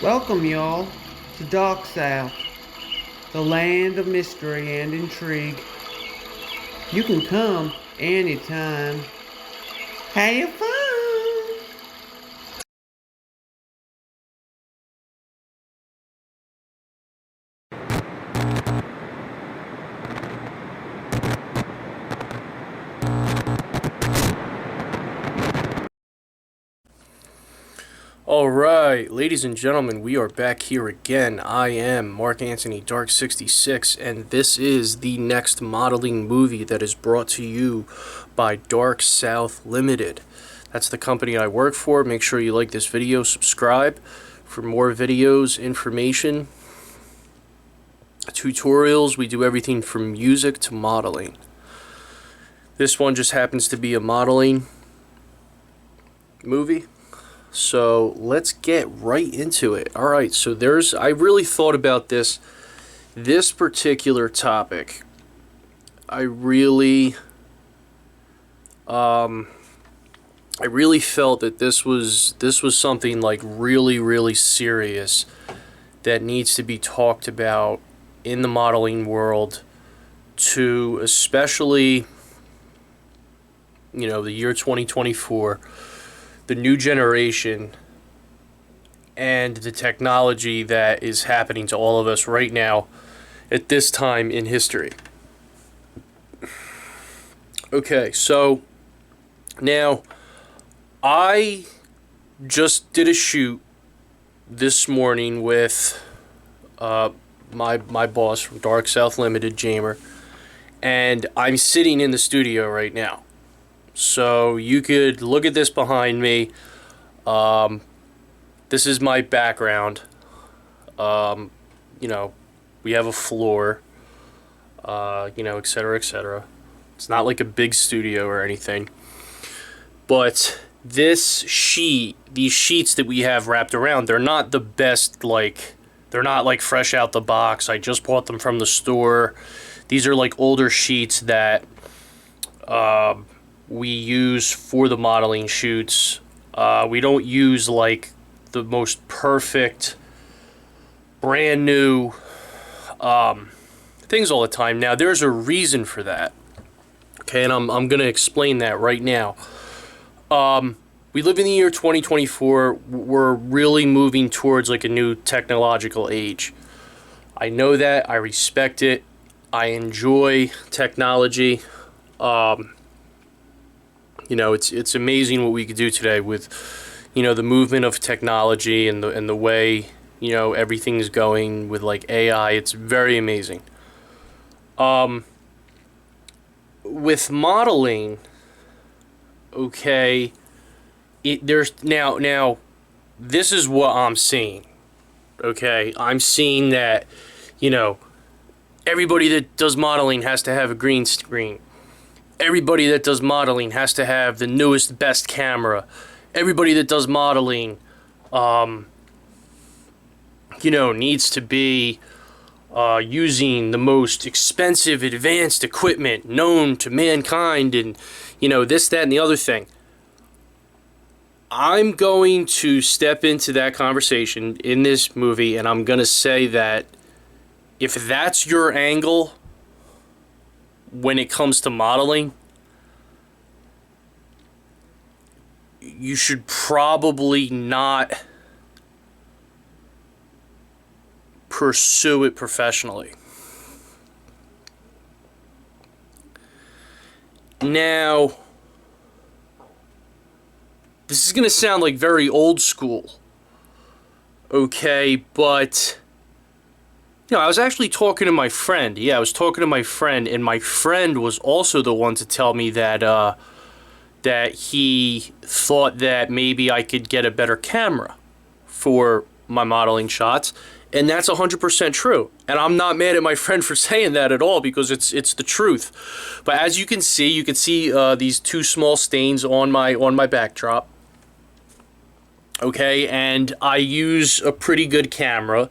Welcome, y'all, to Dark South, the land of mystery and intrigue. You can come anytime. Have fun! Alright, ladies and gentlemen, we are back here again. I am Mark Anthony Dark 66, and this is the next modeling movie that is brought to you by Dark South Limited. That's the company I work for. Make sure you like this video, subscribe for more videos, information, tutorials. We do everything from music to modeling. This one just happens to be a modeling movie. So let's get right into it. Alright, so I really thought about this particular topic. I really felt that this was something like really serious that needs to be talked about in the modeling world, to especially, the year 2024. The new generation and the technology that is happening to all of us right now at this time in history. Okay, so now I just did a shoot this morning with my boss from Dark South Limited, Jamer, and I'm sitting in the studio right now. So you could look at this behind me. This is my background. We have a floor, etc., etc. It's not like a big studio or anything. But these sheets that we have wrapped around, they're not the best, they're not like fresh out the box. I just bought them from the store. These are like older sheets that we use for the modeling shoots. We don't use like the most perfect, brand new things all the time. Now, there's a reason for that. Okay, and I'm going to explain that right now. We live in the year 2024. We're really moving towards like a new technological age. I know that. I respect it. I enjoy technology. It's amazing what we could do today with, the movement of technology and the way, everything's going with like AI. It's very amazing. With modeling, okay, there's now this is what I'm seeing. Okay, I'm seeing that, everybody that does modeling has to have a green screen. Everybody that does modeling has to have the newest, best camera. Everybody that does modeling, needs to be using the most expensive, advanced equipment known to mankind, and, this, that, and the other thing. I'm going to step into that conversation in this movie, and I'm going to say that if that's your angle when it comes to modeling, you should probably not pursue it professionally. Now, this is going to sound like very old school, okay, but I was actually talking to my friend. Yeah, I was talking to my friend, and my friend was also the one to tell me that that he thought that maybe I could get a better camera for my modeling shots, and that's 100% true. And I'm not mad at my friend for saying that at all, because it's the truth. But as you can see these two small stains on my backdrop. Okay, and I use a pretty good camera.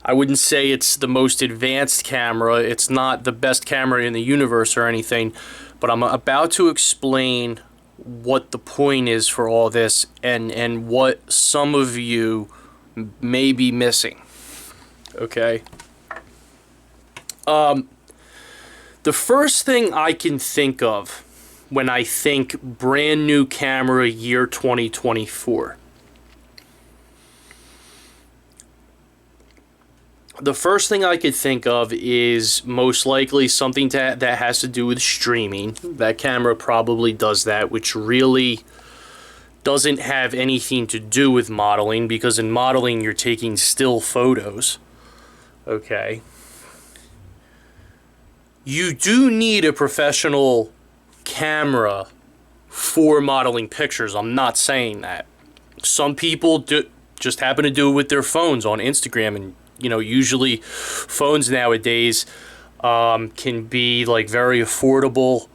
I wouldn't say it's the most advanced camera. It's not the best camera in the universe or anything, but I'm about to explain what the point is for all this, and what some of you may be missing. Okay. The first thing I can think of when I think brand new camera year 2024, the first thing I could think of is most likely something that has to do with streaming. That camera probably does that, which really doesn't have anything to do with modeling, because in modeling you're taking still photos. Okay. You do need a professional camera for modeling pictures. I'm not saying that. Some people just happen to do it with their phones on Instagram, and usually phones nowadays can be like very affordable.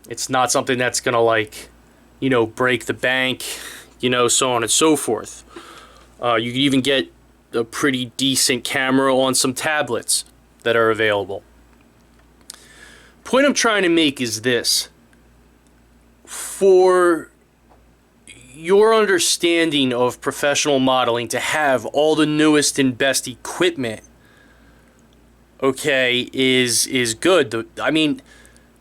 It's not something that's gonna break the bank, so on and so forth. You can even get a pretty decent camera on some tablets that are available. Point I'm trying to make is this: for your understanding of professional modeling to have all the newest and best equipment, okay, is good.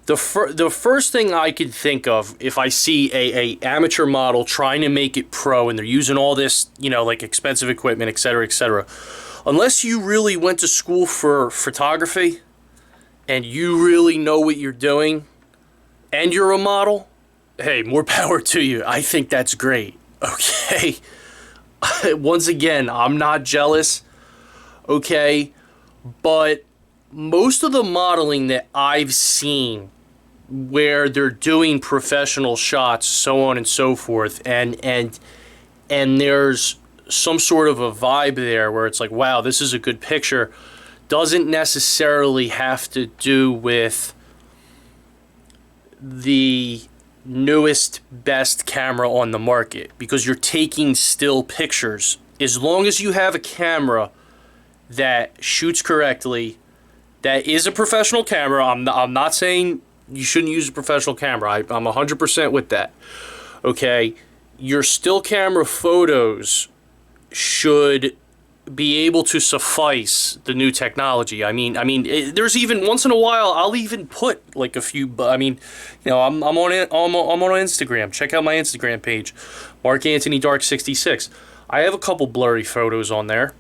The first thing I could think of if I see a amateur model trying to make it pro and they're using all this, expensive equipment, etc., unless you really went to school for photography and you really know what you're doing and you're a model, hey, more power to you. I think that's great. Okay. Once again, I'm not jealous. Okay. But most of the modeling that I've seen where they're doing professional shots, so on and so forth, and there's some sort of a vibe there where it's like, wow, this is a good picture, doesn't necessarily have to do with the newest, best camera on the market, because you're taking still pictures. As long as you have a camera that shoots correctly, that is a professional camera. I'm not saying you shouldn't use a professional camera. I'm 100% with that. Okay, your still camera photos should be able to suffice the new technology. There's even once in a while I'll even put like a few. I'm on Instagram. Check out my Instagram page, Marq Anthony Dark 66. I have a couple blurry photos on there.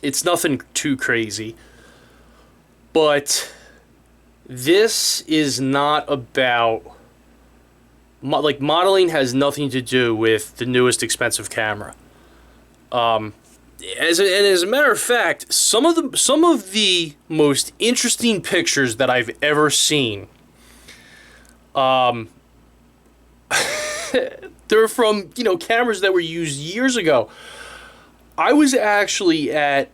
It's nothing too crazy, but this is not about modeling. Has nothing to do with the newest expensive camera. As a matter of fact, some of the most interesting pictures that I've ever seen, they're from cameras that were used years ago. I was actually at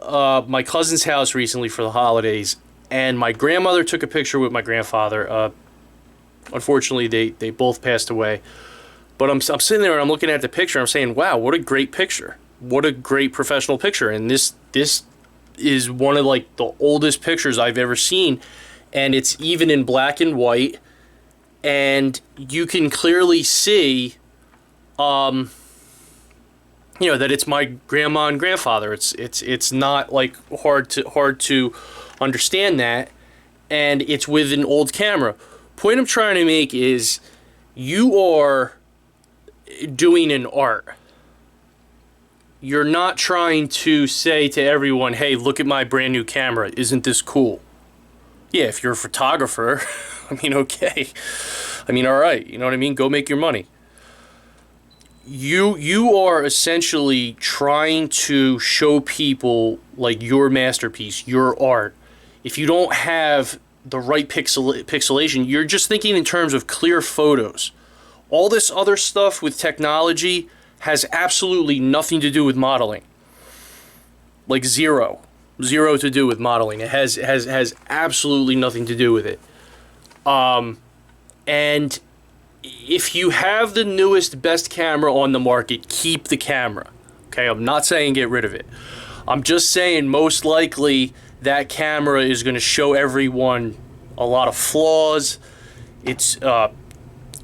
my cousin's house recently for the holidays, and my grandmother took a picture with my grandfather. Unfortunately, they both passed away. But I'm sitting there and I'm looking at the picture. I'm saying, wow, what a great picture. What a great professional picture. And this is one of the oldest pictures I've ever seen. And it's even in black and white. And you can clearly see, that it's my grandma and grandfather. It's not hard to understand that. And it's with an old camera. Point I'm trying to make is you are doing an art. You're not trying to say to everyone, hey, look at my brand new camera. Isn't this cool? Yeah, if you're a photographer, okay. All right. You know what I mean? Go make your money. You are essentially trying to show people your masterpiece, your art. If you don't have the right pixelation, you're just thinking in terms of clear photos. All this other stuff with technology has absolutely nothing to do with modeling. Zero to do with modeling. It has absolutely nothing to do with it. And if you have the newest, best camera on the market, keep the camera. Okay, I'm not saying get rid of it. I'm just saying most likely that camera is going to show everyone a lot of flaws. It's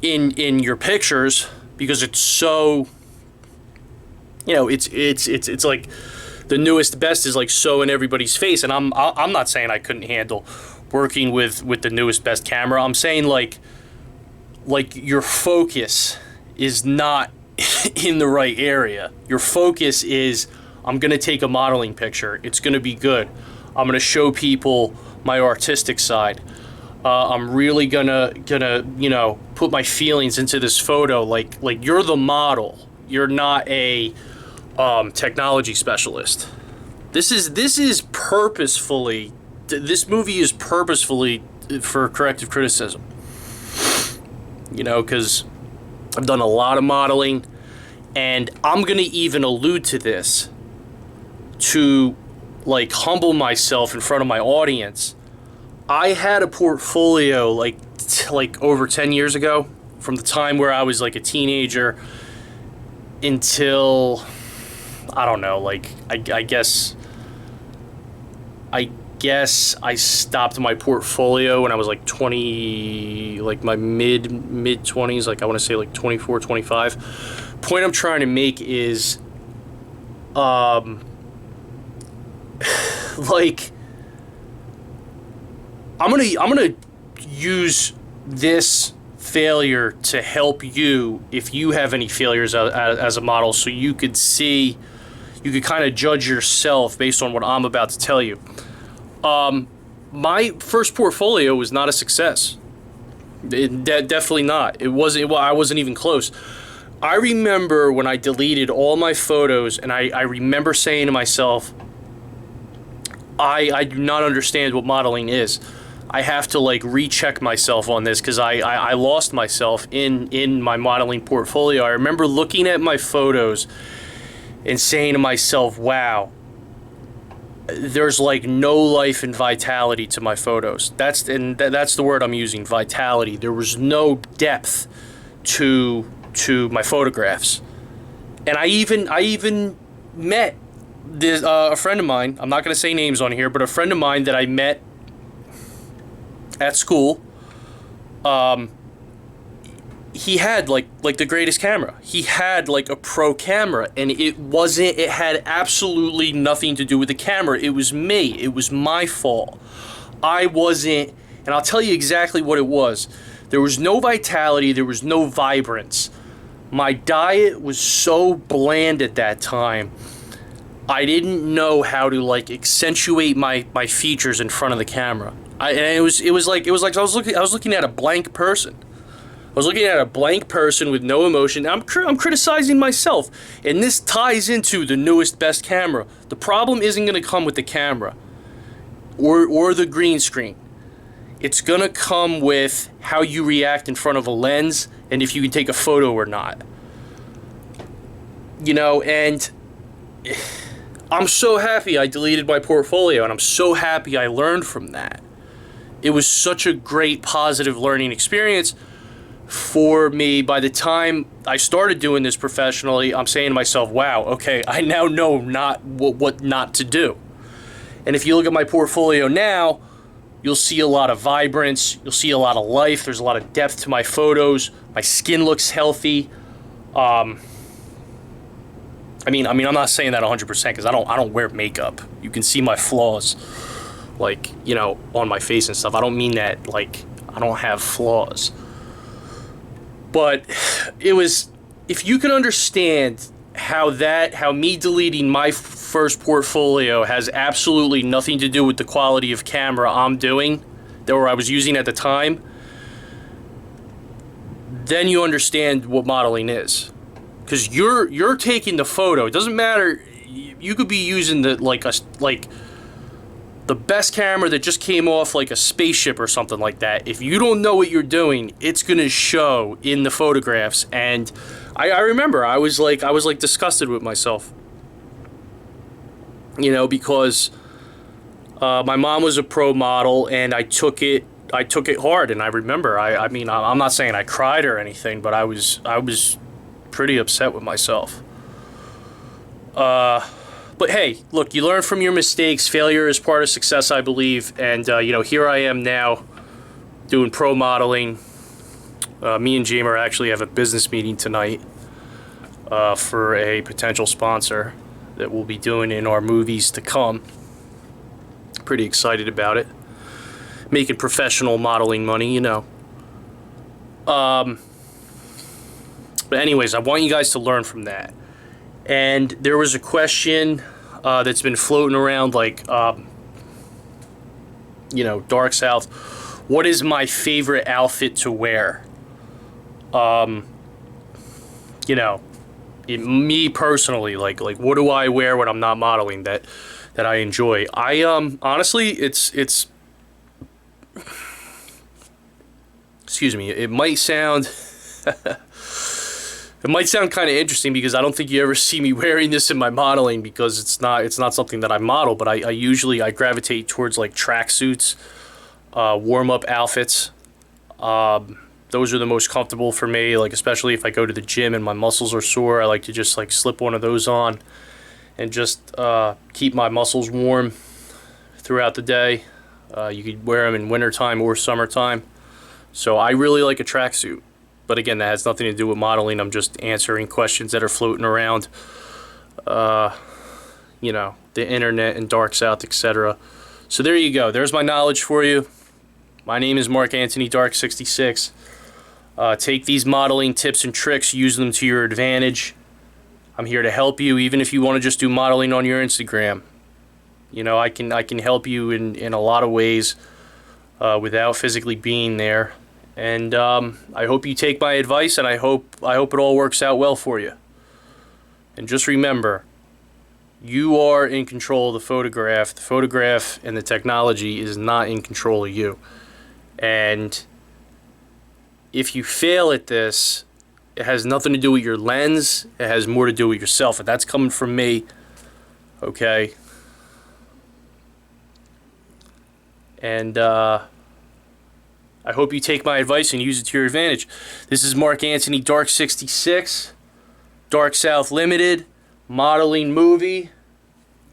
in your pictures because it's so you know, it's like the newest best is like so in everybody's face, and I'm not saying I couldn't handle working with the newest best camera. I'm saying like your focus is not in the right area. Your focus is, I'm gonna take a modeling picture. It's gonna be good. I'm gonna show people my artistic side. I'm really gonna you know, put my feelings into this photo. Like you're the model. You're not a technology specialist. This is purposefully. This movie is purposefully for corrective criticism. You know, because I've done a lot of modeling, and I'm gonna even allude to this to like humble myself in front of my audience. I had a portfolio like over 10 years ago, from the time where I was like a teenager until, I don't know, like I guess I stopped my portfolio when I was like 20, like my mid 20s, like I want to say like 24, 25. Point I'm trying to make is like I'm gonna use this failure to help you if you have any failures as a model, so you could see, you could kind of judge yourself based on what I'm about to tell you. My first portfolio was not a success. Definitely not. It wasn't. Well, I wasn't even close. I remember when I deleted all my photos, and I remember saying to myself, I do not understand what modeling is. I have to like recheck myself on this, because I lost myself in my modeling portfolio. I remember looking at my photos and saying to myself, wow, there's like no life and vitality to my photos. That's the word I'm using, vitality. There was no depth to my photographs. And I even met this a friend of mine. I'm not going to say names on here, but a friend of mine that I met at school. He had like the greatest camera. He had like a pro camera, and it had absolutely nothing to do with the camera. It was me. It was my fault. I wasn't, and I'll tell you exactly what it was. There was no vitality, there was no vibrance. My diet was so bland at that time. I didn't know how to like accentuate my features in front of the camera. And it was like I was looking at a blank person. I was looking at a blank person with no emotion. I'm criticizing myself, and this ties into the newest best camera. The problem isn't going to come with the camera or the green screen. It's going to come with how you react in front of a lens and if you can take a photo or not. You know, and I'm so happy I deleted my portfolio, and I'm so happy I learned from that. It was such a great positive learning experience for me. By the time I started doing this professionally, I'm saying to myself, wow, okay, I now know what not to do. And if you look at my portfolio now, you'll see a lot of vibrance, you'll see a lot of life, there's a lot of depth to my photos, my skin looks healthy. I mean, I'm not saying that 100% because I don't wear makeup. You can see my flaws, like, you know, on my face and stuff. I don't mean that like I don't have flaws. But it was, if you can understand how me deleting my first portfolio has absolutely nothing to do with the quality of camera I'm doing, or I was using at the time, then you understand what modeling is. Because you're taking the photo. It doesn't matter. You could be using the the best camera that just came off like a spaceship or something like that. If you don't know what you're doing, it's gonna show in the photographs. And I remember I was like disgusted with myself, you know, because my mom was a pro model, and I took it hard. And I remember I mean, I'm not saying I cried or anything, but I was pretty upset with myself. But hey, look, you learn from your mistakes. Failure is part of success, I believe. And, you know, here I am now doing pro modeling. Me and Jamer actually have a business meeting tonight. for a potential sponsor that we'll be doing in our movies to come. Pretty excited about it. Making professional modeling money, you know. But anyways, I want you guys to learn from that. And there was a question that's been floating around, like, Dark South. What is my favorite outfit to wear? Me personally, like what do I wear when I'm not modeling that I enjoy? I honestly, it's excuse me. It might sound it might sound kind of interesting because I don't think you ever see me wearing this in my modeling because it's not something that I model. But I usually gravitate towards like tracksuits, warm up outfits. Those are the most comfortable for me, like especially if I go to the gym and my muscles are sore. I like to just like slip one of those on and just keep my muscles warm throughout the day. You could wear them in wintertime or summertime. So I really like a tracksuit. But again, that has nothing to do with modeling. I'm just answering questions that are floating around, the internet and Dark South, etc. So there you go. There's my knowledge for you. My name is Mark Anthony Dark 66. Take these modeling tips and tricks, use them to your advantage. I'm here to help you, even if you want to just do modeling on your Instagram. I can help you in a lot of ways without physically being there. And I hope you take my advice, and I hope it all works out well for you. And just remember, you are in control of the photograph. The photograph and the technology is not in control of you. And if you fail at this, it has nothing to do with your lens. It has more to do with yourself. And that's coming from me. Okay? And I hope you take my advice and use it to your advantage. This is Mark Anthony Dark 66. Dark South Limited. Modeling movie.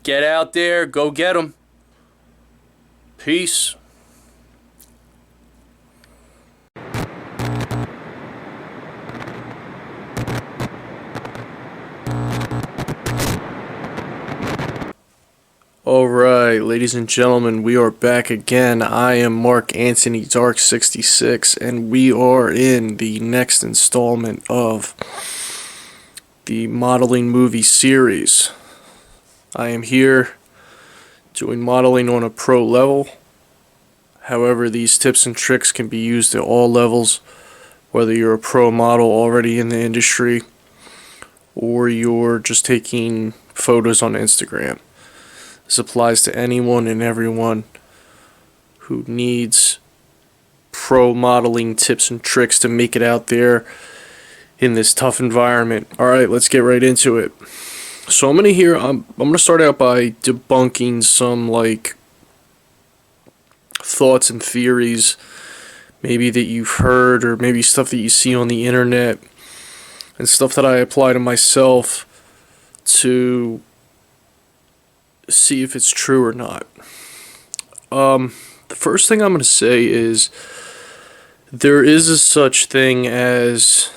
Get out there. Go get them. Peace. Alright, ladies and gentlemen, we are back again. I am Mark Anthony Dark 66, and we are in the next installment of the modeling movie series. I am here doing modeling on a pro level. However, these tips and tricks can be used at all levels, whether you're a pro model already in the industry or you're just taking photos on Instagram. This applies to anyone and everyone who needs pro modeling tips and tricks to make it out there in this tough environment. Alright, let's get right into it. So I'm gonna start out by debunking some like thoughts and theories maybe that you've heard, or maybe stuff that you see on the internet, and stuff that I apply to myself to see if it's true or not. The first thing I'm going to say is there is a such thing as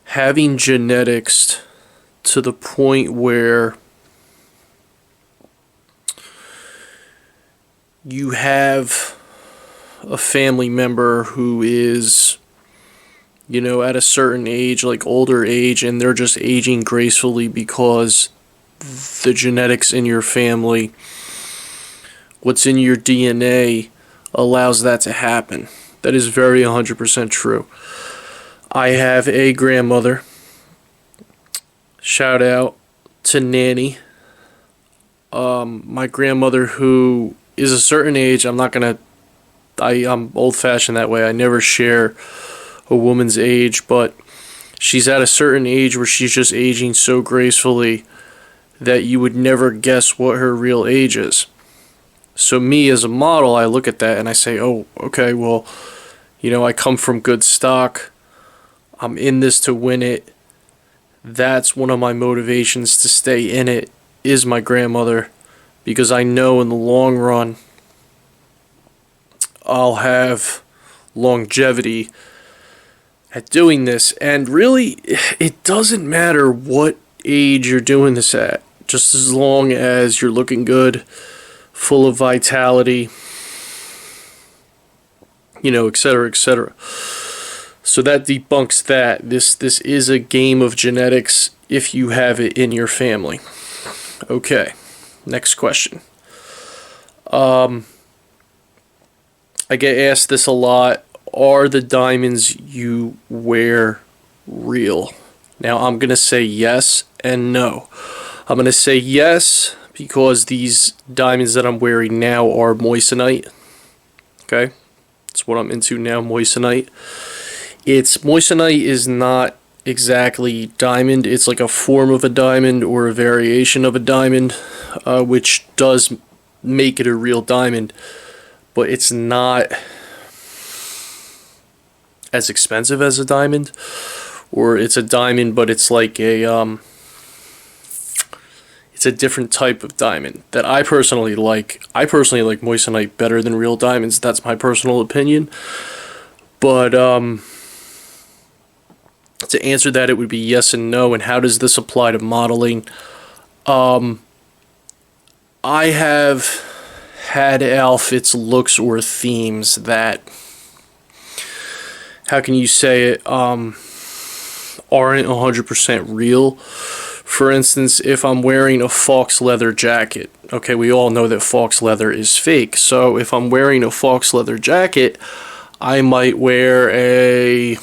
having genetics to the point where you have a family member who is, at a certain age, like older age, and they're just aging gracefully because the genetics in your family, what's in your DNA, allows that to happen. That is very 100% true. I have a grandmother. Shout out to Nanny. My grandmother, who is a certain age, I'm old-fashioned that way. I never share a woman's age, but she's at a certain age where she's just aging so gracefully that you would never guess what her real age is. So me as a model, I look at that and I say, oh, okay, well, I come from good stock. I'm in this to win it. That's one of my motivations to stay in it, is my grandmother, because I know in the long run I'll have longevity at doing this. And really, it doesn't matter what age you're doing this at, just as long as you're looking good, full of vitality, etc., etc. So that debunks that. This is a game of genetics if you have it in your family. Okay, next question. I get asked this a lot. Are the diamonds you wear real? Now, I'm going to say yes and no. I'm going to say yes because these diamonds that I'm wearing now are moissanite. Okay? That's what I'm into now, moissanite. Moissanite is not exactly diamond. It's like a form of a diamond or a variation of a diamond, which does make it a real diamond. But it's not as expensive as a diamond, or it's a diamond, but it's like it's a different type of diamond that I personally like. I personally like moissanite better than real diamonds. That's my personal opinion. But to answer that, it would be yes and no. And how does this apply to modeling? I have had outfits, looks, or themes that, how can you say it, aren't 100% real. For instance, if I'm wearing a fox leather jacket, okay, we all know that fox leather is fake. So if I'm wearing a fox leather jacket, I might wear a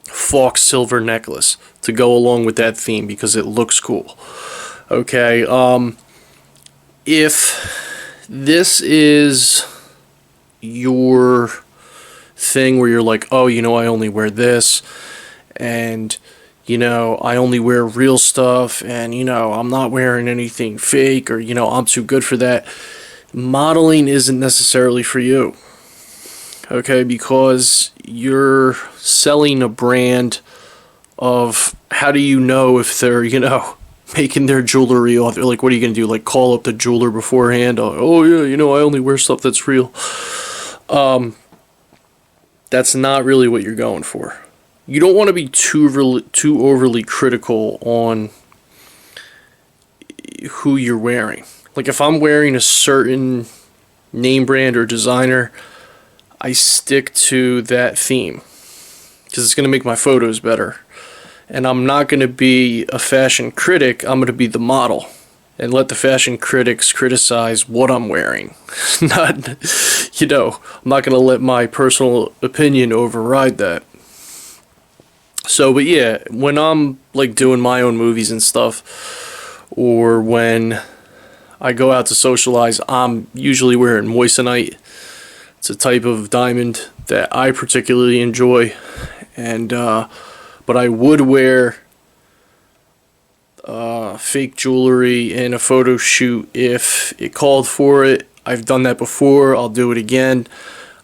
fox silver necklace to go along with that theme because it looks cool. Okay, if this is your thing where you're like, oh, I only wear this, and I only wear real stuff, and I'm not wearing anything fake, or I'm too good for that, modeling isn't necessarily for you. Okay, because you're selling a brand of, how do you know if they're making their jewelry off? Like, what are you going to do? Like, call up the jeweler beforehand? Oh, yeah, I only wear stuff that's real. That's not really what you're going for. You don't want to be too overly critical on who you're wearing. Like, if I'm wearing a certain name brand or designer, I stick to that theme because it's going to make my photos better. And I'm not going to be a fashion critic. I'm going to be the model and let the fashion critics criticize what I'm wearing. I'm not going to let my personal opinion override that. So, but yeah, when I'm like doing my own movies and stuff, or when I go out to socialize, I'm usually wearing moissanite. It's a type of diamond that I particularly enjoy, and but I would wear fake jewelry in a photo shoot if it called for it. I've done that before. I'll do it again.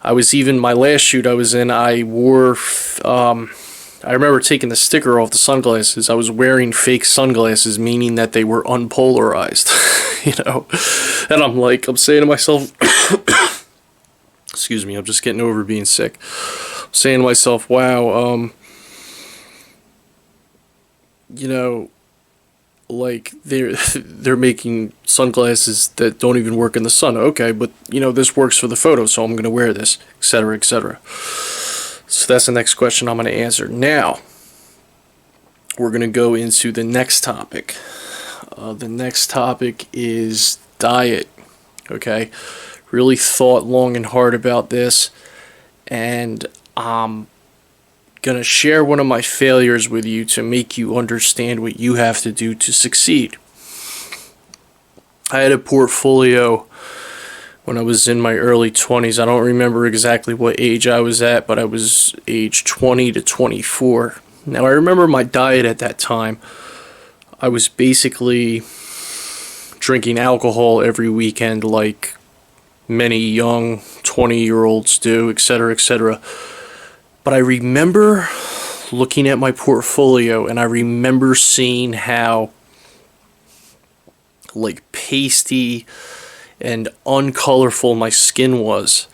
My last shoot I was in, I wore, I remember taking the sticker off the sunglasses. I was wearing fake sunglasses, meaning that they were unpolarized, and I'm saying to myself, excuse me, I'm just getting over being sick. I'm saying to myself, wow, like they're making sunglasses that don't even work in the sun. Okay, but this works for the photo, so I'm going to wear this, etc., etc. So that's the next question I'm going to answer. Now, we're going to go into the next topic. The next topic is diet. Okay, really thought long and hard about this, and I'm going to share one of my failures with you to make you understand what you have to do to succeed. I had a portfolio when I was in my early 20s. I don't remember exactly what age I was at, but I was age 20 to 24. Now, I remember my diet at that time. I was basically drinking alcohol every weekend like many young 20-year-olds do, etc., etc. But I remember looking at my portfolio, and I remember seeing how like pasty and uncolorful my skin was.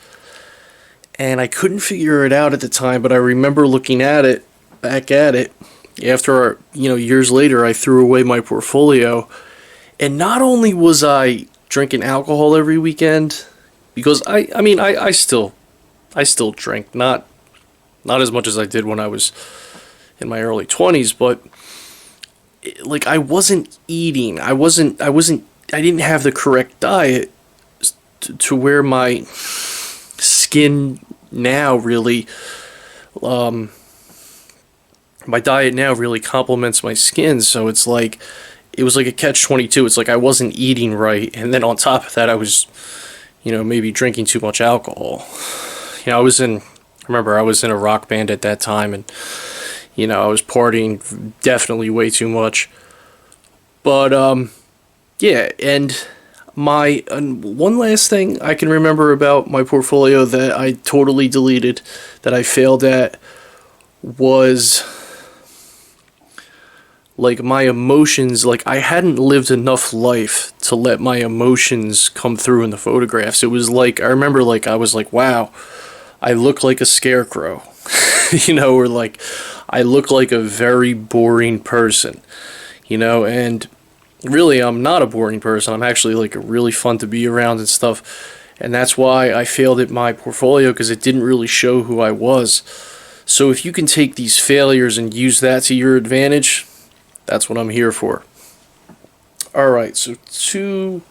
and I couldn't figure it out at the time, but I remember looking at it, back at it, after, years later, I threw away my portfolio, and not only was I drinking alcohol every weekend, because I still drink, not as much as I did when I was in my early 20s, but like I wasn't eating. I didn't have the correct diet to where my skin now really my diet now really complements my skin, so it's like it was like a catch-22. It's like I wasn't eating right, and then on top of that I was maybe drinking too much alcohol. I was in a rock band at that time, and I was partying definitely way too much. But yeah, and my one last thing I can remember about my portfolio that I totally deleted, that I failed at, was like my emotions. Like I hadn't lived enough life to let my emotions come through in the photographs. It was like I remember like I was like, wow, I look like a scarecrow. Or like I look like a very boring person, and really I'm not a boring person. I'm actually like really fun to be around and stuff. And that's why I failed at my portfolio, because it didn't really show who I was. So if you can take these failures and use that to your advantage, that's what I'm here for. Alright, so 2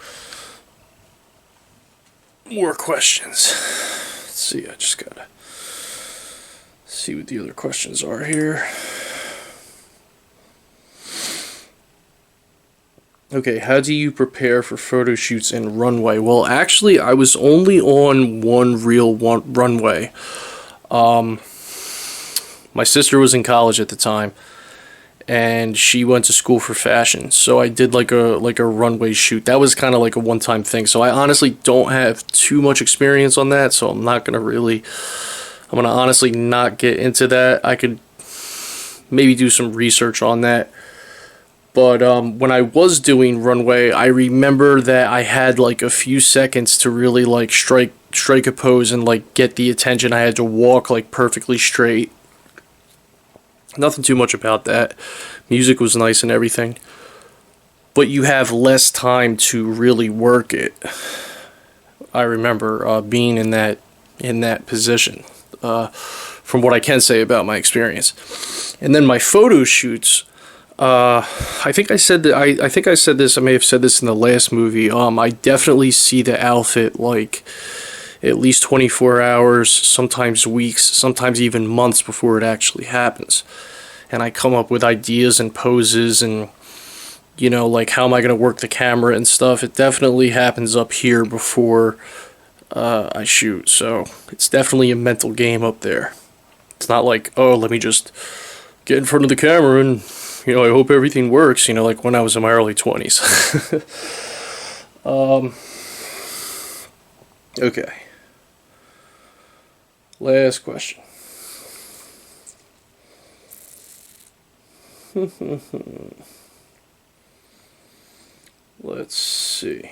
more questions. Let's see, I just gotta see what the other questions are here. Okay, how do you prepare for photo shoots and runway? Well, actually, I was only on one real runway. My sister was in college at the time, and she went to school for fashion, so I did like a runway shoot. That was kind of like a one-time thing, so I honestly don't have too much experience on that, so I'm gonna honestly not get into that. I could maybe do some research on that. But when I was doing runway, I remember that I had like a few seconds to really like strike a pose and like get the attention. I had to walk like perfectly straight. Nothing too much about that. Music was nice and everything. But you have less time to really work it. I remember being in that position. From what I can say about my experience. And then my photo shoots, I think I said that. I think I said this. I may have said this in the last movie. I definitely see the outfit like at least 24 hours, sometimes weeks, sometimes even months before it actually happens. And I come up with ideas and poses and like how am I gonna work the camera and stuff. It definitely happens up here before I shoot. So it's definitely a mental game up there. It's not like, oh, let me just get in front of the camera and I hope everything works, like when I was in my early 20s. Okay. Last question. Let's see.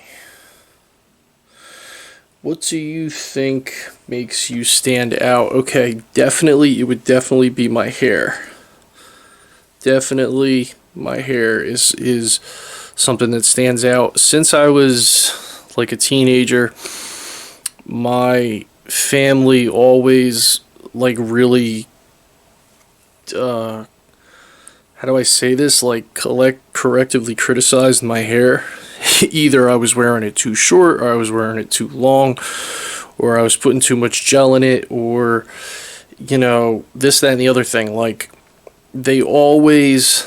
What do you think makes you stand out? Okay, it would definitely be my hair. Definitely my hair is something that stands out. Since I was like a teenager, my family always like really how do I say this, like correctively criticized my hair. Either I was wearing it too short, or I was wearing it too long, or I was putting too much gel in it, or this, that, and the other thing. Like they always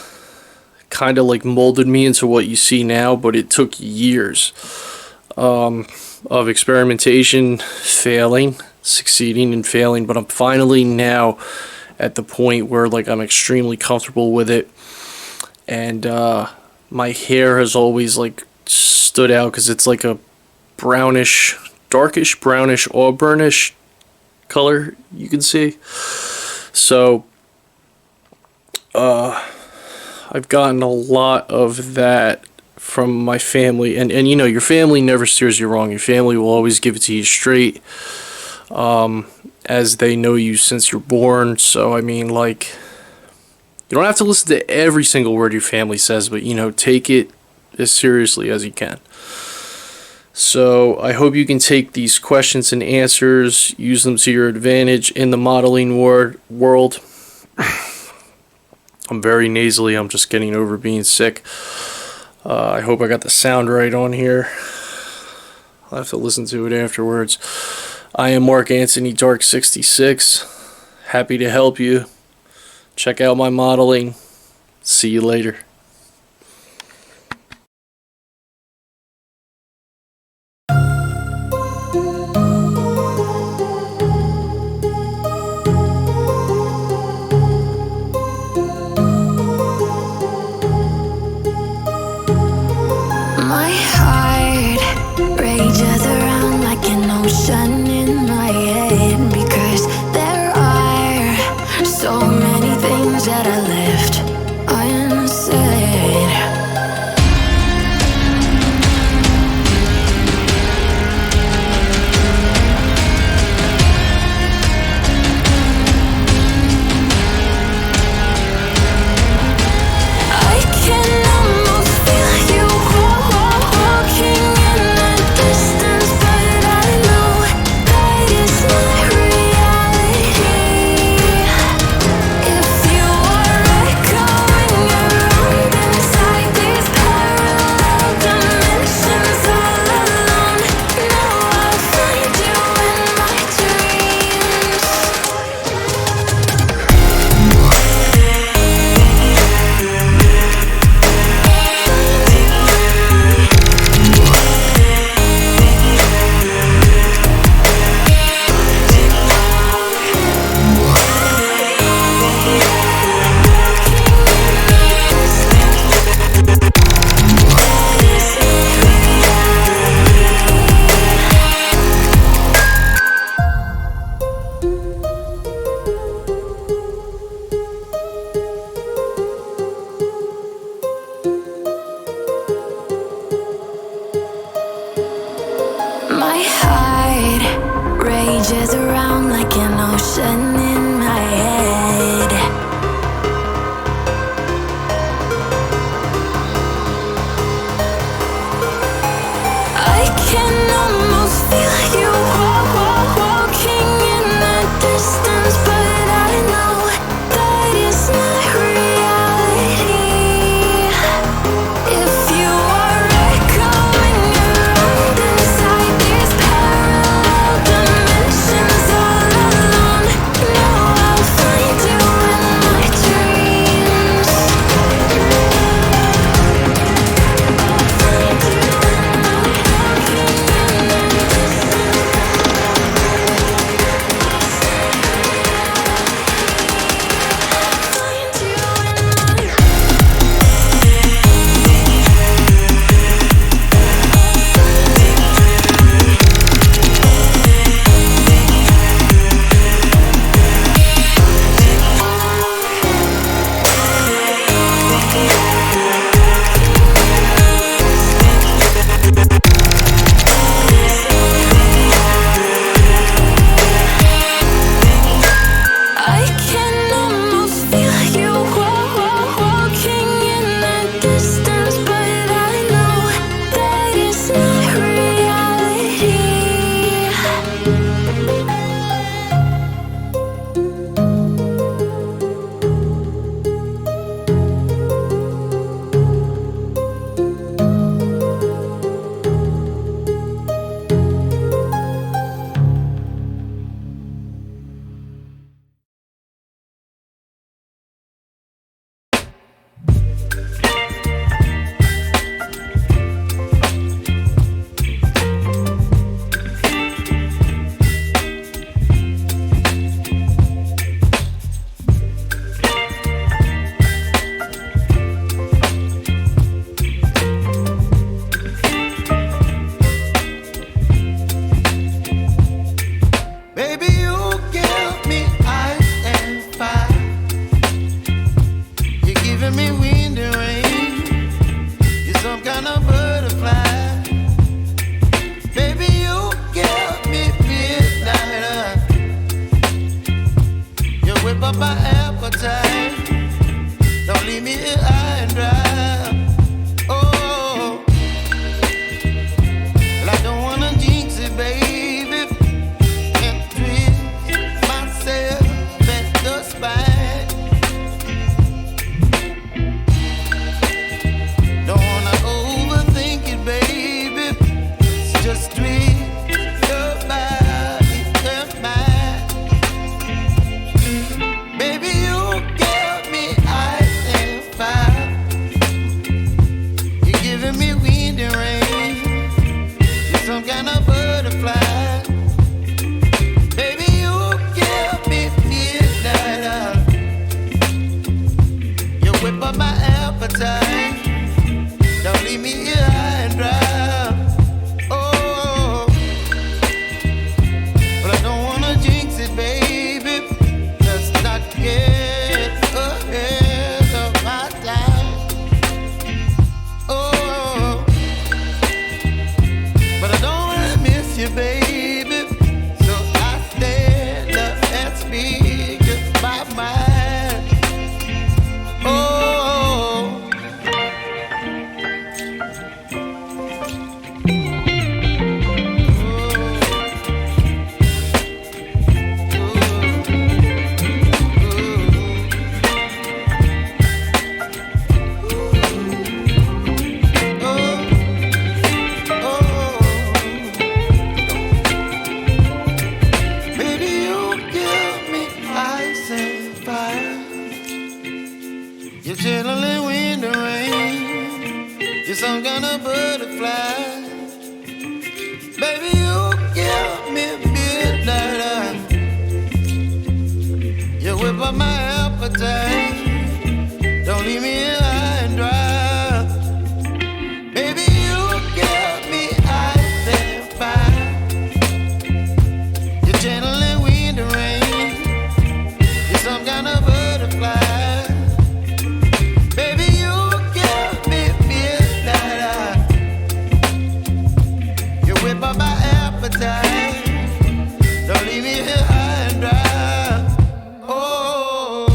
kind of like molded me into what you see now, but it took years of experimentation, failing, succeeding, and failing. But I'm finally now at the point where like I'm extremely comfortable with it, and my hair has always like stood out because it's like a brownish, darkish brownish, auburnish color you can see. So I've gotten a lot of that from my family, and your family never steers you wrong. Your family will always give it to you straight. as they know you since you're born. So, I mean, like, you don't have to listen to every single word your family says, but, take it as seriously as you can. So, I hope you can take these questions and answers, use them to your advantage in the modeling world. I'm very nasally. I'm just getting over being sick. I hope I got the sound right on here. I'll have to listen to it afterwards. I am Mark Anthony Dark 66. Happy to help you. Check out my modeling. See you later. My heart rages around like an ocean in my head, because there are so many things that I left unsaid. I can almost feel you walking in the distance, but I know that is not reality. If you are appetite. Don't leave me here high and dry. Oh, well, I don't wanna jinx it, baby, and twist myself at the spine. Don't wanna overthink it, baby. It's just twist your body and mine. Baby, you give me ice and fire. You're giving me wind and rain. You're some kind of butterfly. Baby, you give me midnight. You whip up my appetite. Don't leave me here high and dry. Oh, but I don't wanna jinx it, baby. Let's not get ahead of my time. Oh, but I don't wanna miss you, baby. So I stand up and speak my mind. Oh. Baby, you give me ice and fire. You're channeling wind and rain. You're some kind of butterfly. Baby, you give me midnight. You whip up my appetite. Don't leave me here high and dry. Baby, you give me ice and fire. You're channeling wind and rain. You're some kind of butterfly. Baby, you give me midnight. You whip up my appetite. Don't leave me here high and dry. Oh.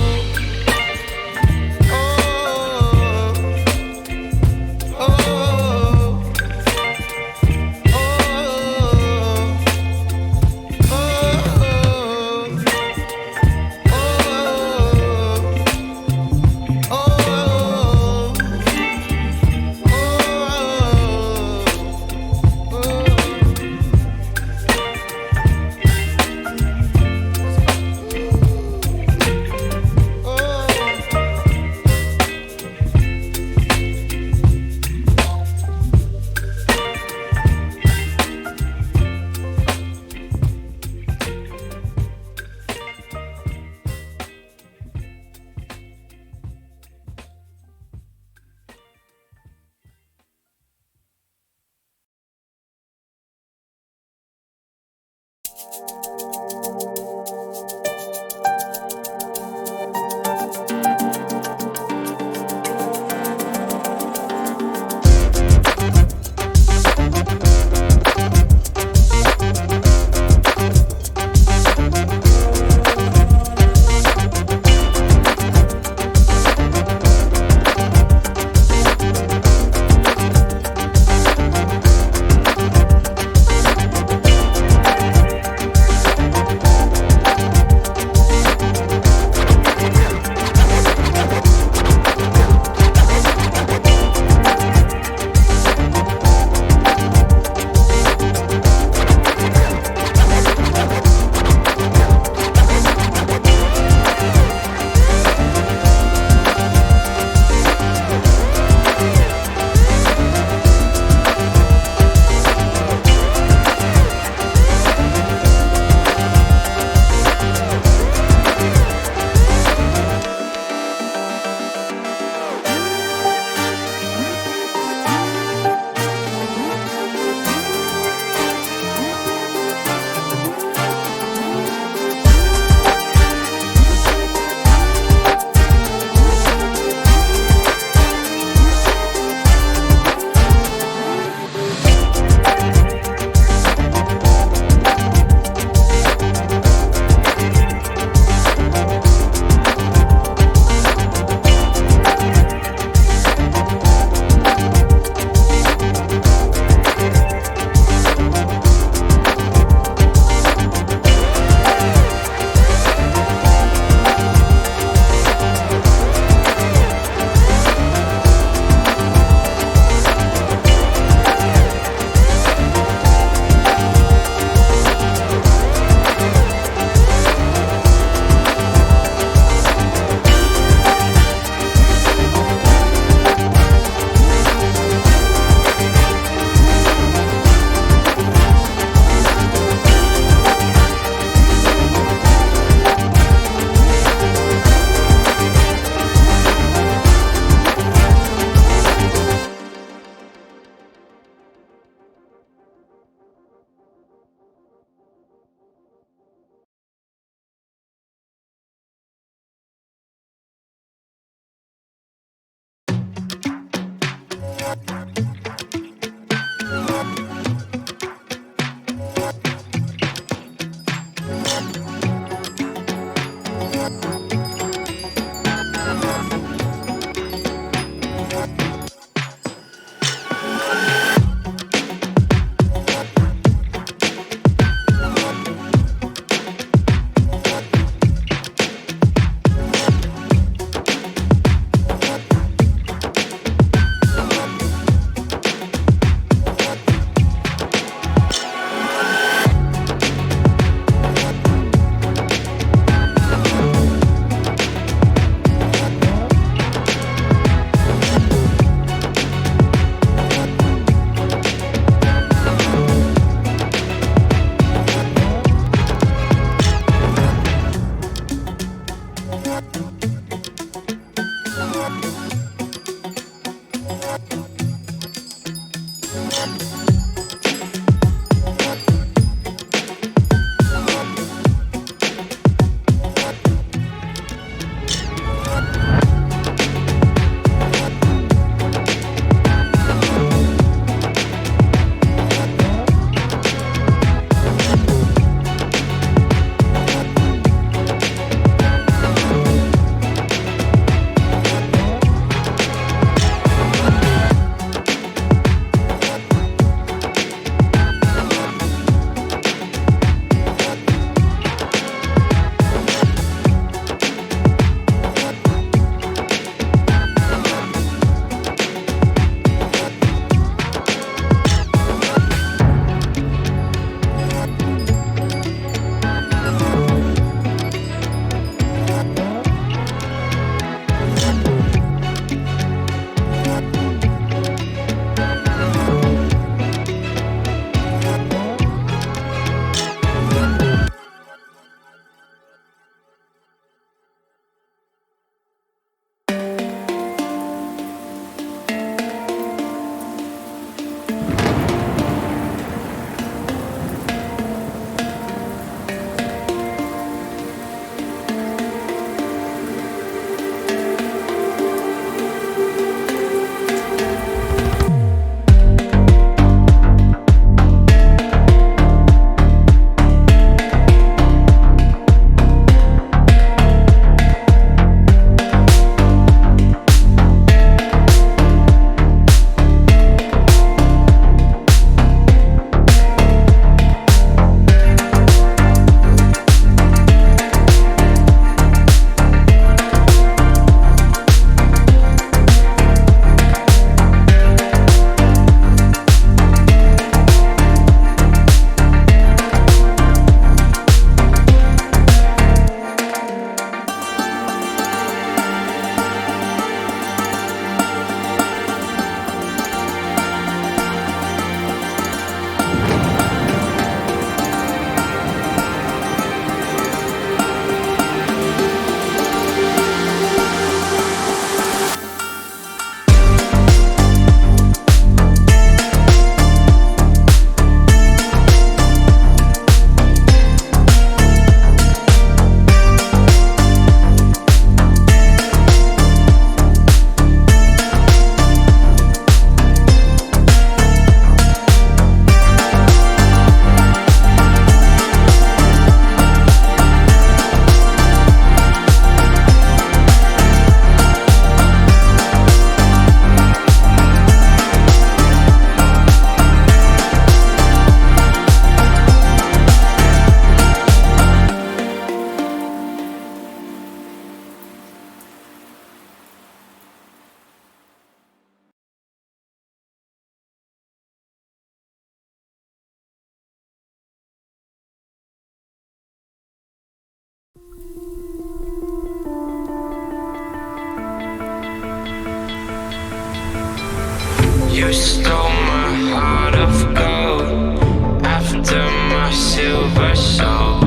You stole my heart of gold after my silver soul.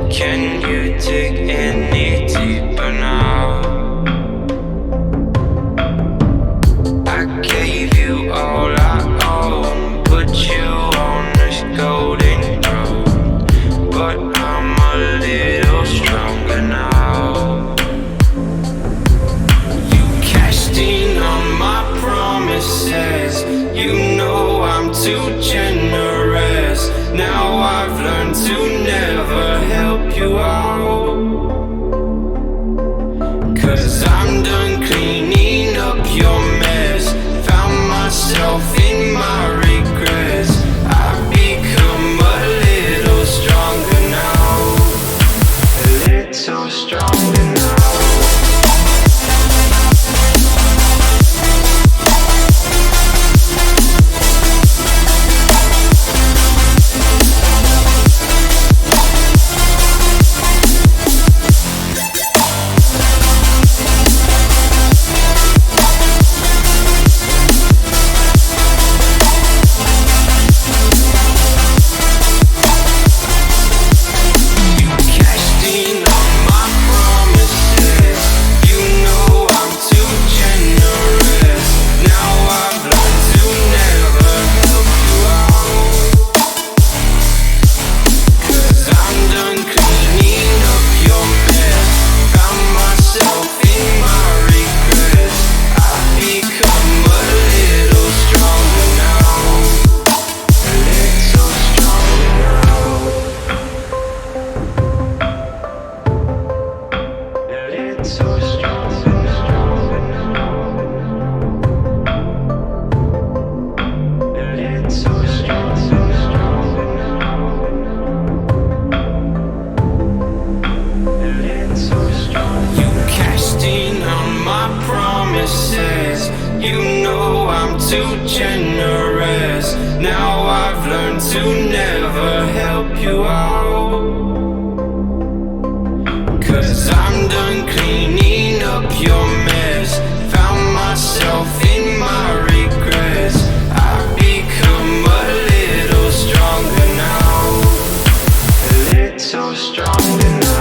Can you dig any deeper now? I gave you all I own, put you on this golden throne, but I'm a little stronger now. You cashed in on my promises, you know I'm too generous. Now I've learned to never help you out, 'cause I'm done cleaning up your mess. Found myself in my regrets. I've become a little stronger now, a little stronger now. Too generous. Now I've learned to never help you out. 'Cause I'm done cleaning up your mess. Found myself in my regrets. I've become a little stronger now. A little stronger now.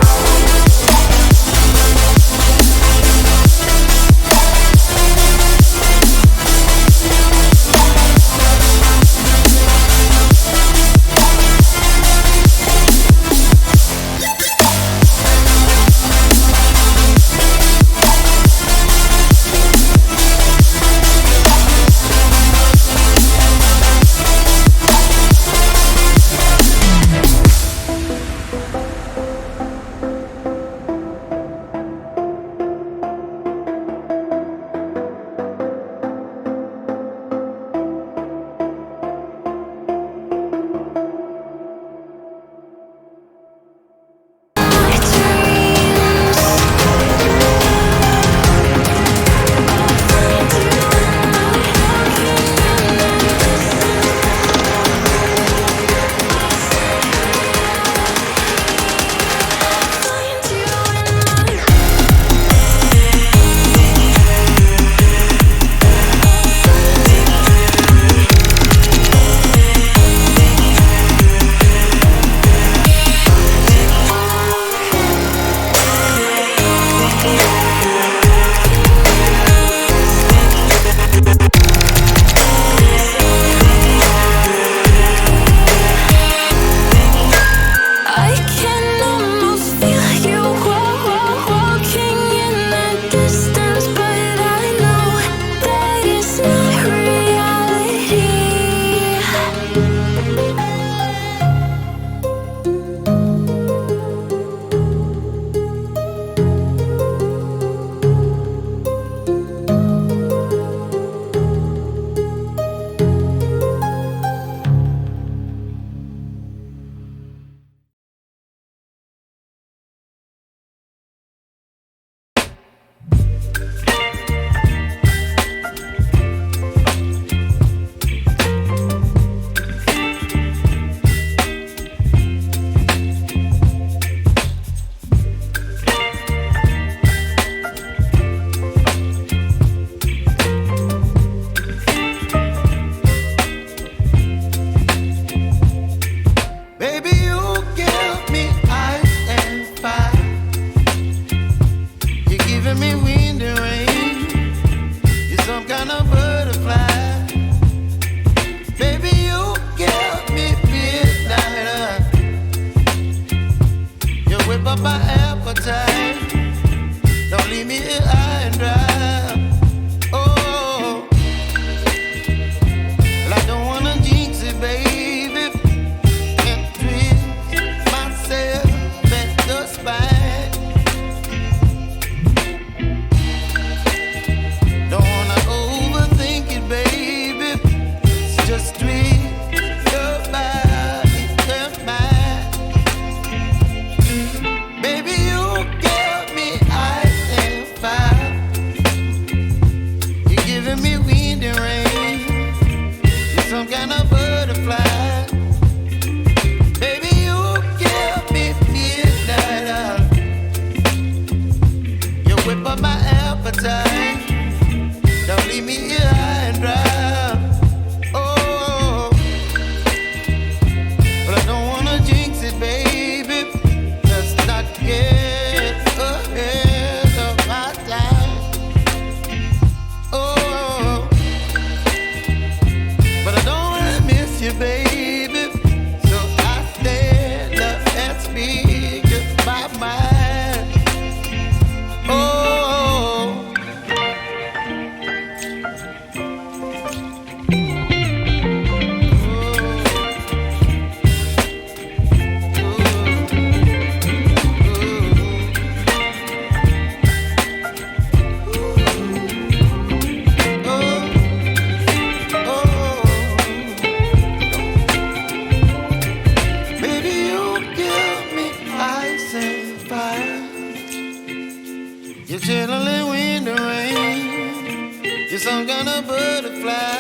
chilling wind and rain. You're some kind of butterfly.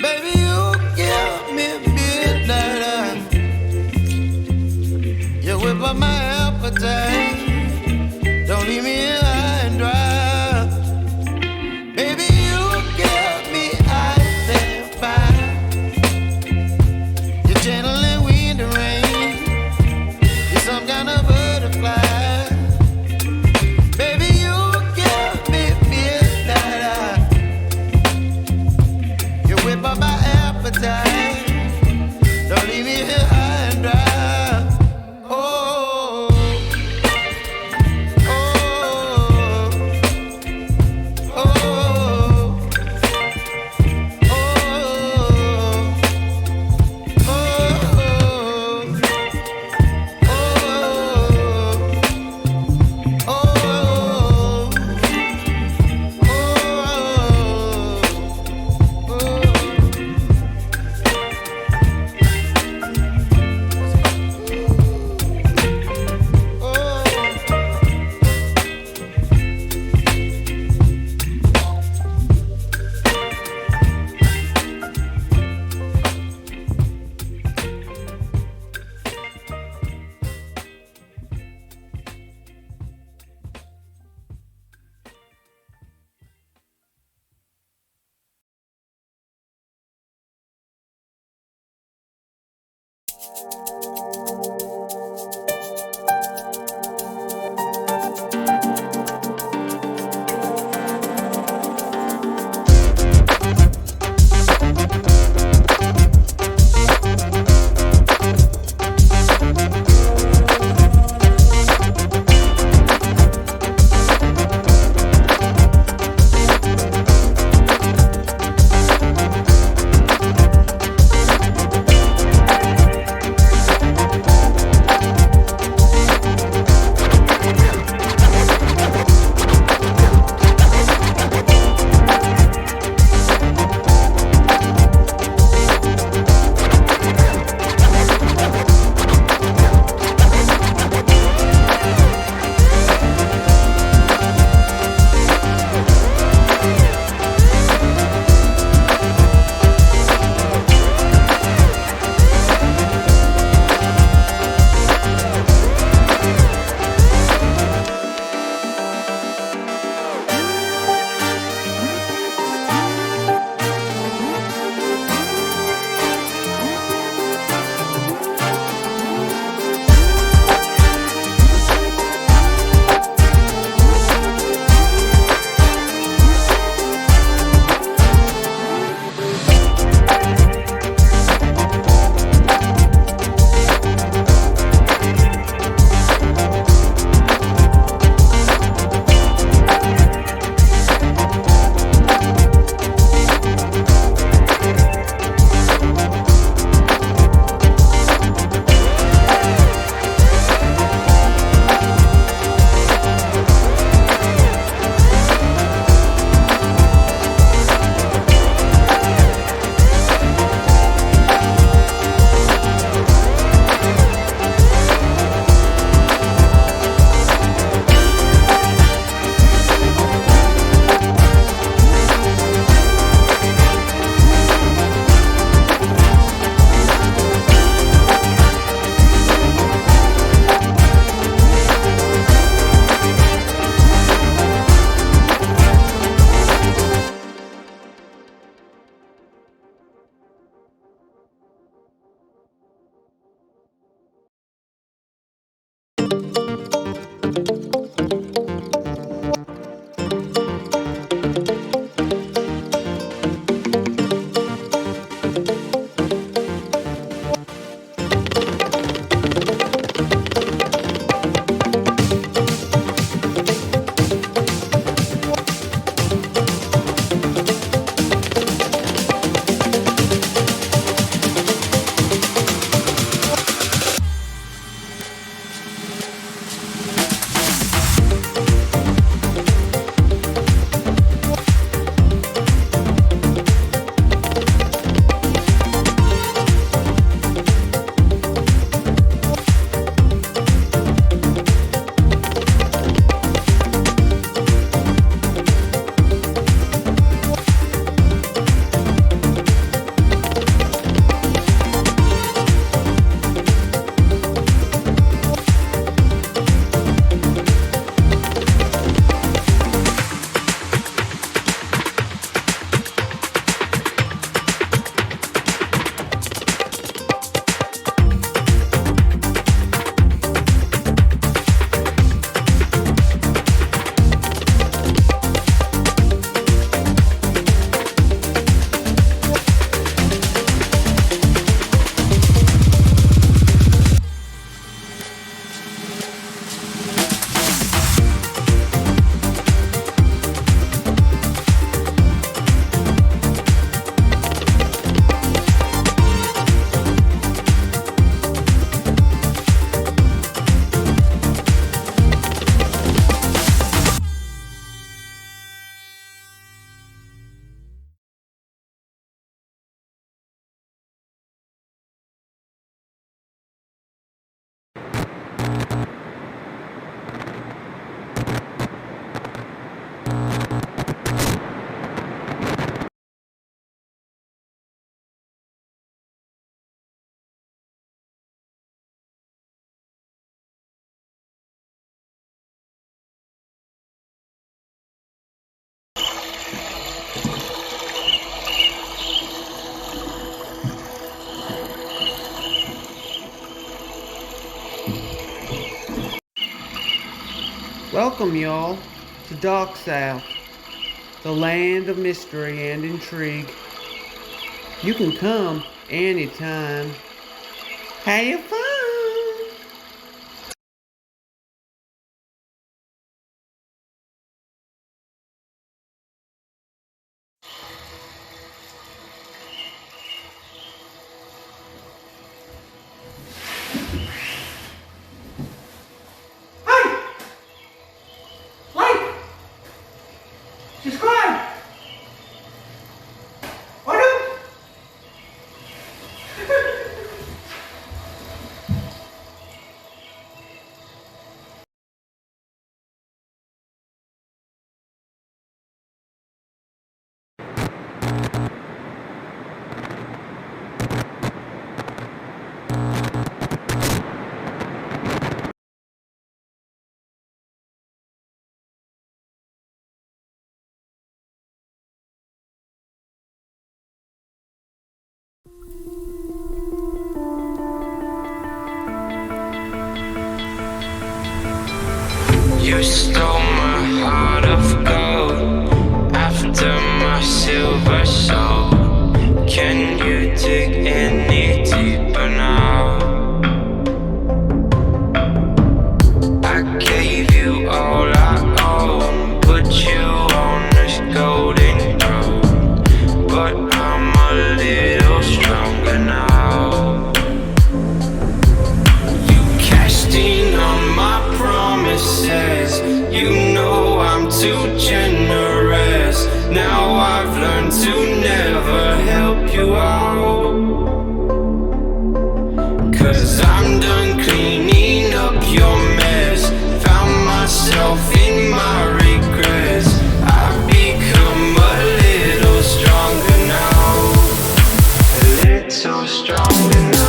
Baby, you give me midnight. You whip up my appetite. Don't leave me here high and dry. Baby, you give me ice and fire. You're channeling wind and rain. You're some kind of butterfly. Baby, you give me midnight. You whip up my appetite. Don't leave me here high and dry. Welcome, y'all, to Dark South, the land of mystery and intrigue. You can come anytime. Have fun! Subscribe! Why don't? You stole my heart of gold after my silver soul. Can you dig any deeper now? I gave you all I own, put you on this golden throne, but I'm a little stronger now. You cashed in on my promises. You know I'm too generous. Now I've learned to never help you out, 'cause I'm done cleaning up your mess. Found myself in my regrets. I've become a little stronger now. A little stronger now.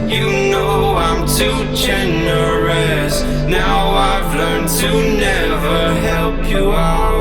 You know I'm too generous. Now I've learned to never help you out.